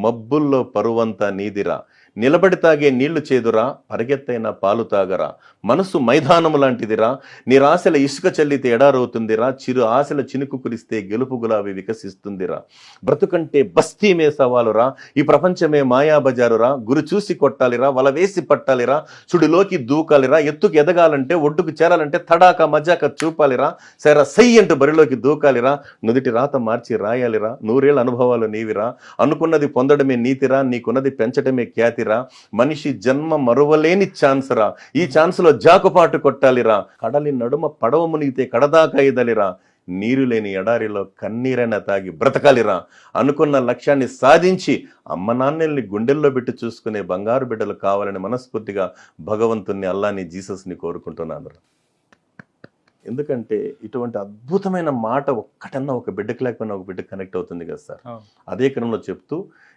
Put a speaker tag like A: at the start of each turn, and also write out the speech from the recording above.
A: మబ్బుల్లో పరువంతా నీదిరా, నిలబడి తాగే నీళ్లు చేదురా, పరిగెత్తైన పాలు తాగరా, మనసు మైదానము లాంటిదిరా, నిరాశల ఇసుక చల్లితే ఎడారవుతుందిరా, చిరు ఆశల చినుకు కురిస్తే గెలుపు గులాబీ వికసిస్తుందిరా, బ్రతుకంటే బస్తీమే సవాలురా, ఈ ప్రపంచమే మాయాబజారురా, గురి చూసి కొట్టాలిరా, వల వేసి పట్టాలిరా, సుడిలోకి దూకాలిరా, ఎత్తుకు ఎదగాలంటే ఒడ్డుకు చేరాలంటే తడాక మజాక చూపాలిరా, సై అంటూ బరిలోకి దూకాలిరా, నుదిటి రాత మార్చి రాయాలిరా, నూరేళ్ల అనుభవాలు నీవిరా, అనుకున్నది పొందడమే నీతిరా, నీకున్నది పెంచడమే ఖ్యాతిరా, మనిషి జన్మ మరువలేని ఛాన్స్ రా, ఈ ఛాన్స్ లో జాకుపాటు కొట్టాలిరా, కడలి నడుమ పడవ మునిగితే కడదాకా ఇదలిరా, నీరు లేని ఎడారిలో కన్నీరైనా తాగి బ్రతకాలిరా, అనుకున్న లక్ష్యాన్ని సాధించి అమ్మ నాన్నల్ని గుండెల్లో పెట్టి చూసుకునే బంగారు బిడ్డలు కావాలని మనస్ఫూర్తిగా భగవంతుణ్ణి, అల్లాని, జీసస్ని కోరుకుంటున్నాను. ఎందుకంటే ఇటువంటి అద్భుతమైన మాట ఒక్కటన్నా ఒక బిడ్డకి లేకపోయినా ఒక బిడ్డ కనెక్ట్ అవుతుంది కదా సార్. అదే క్రమంలో చెప్తూ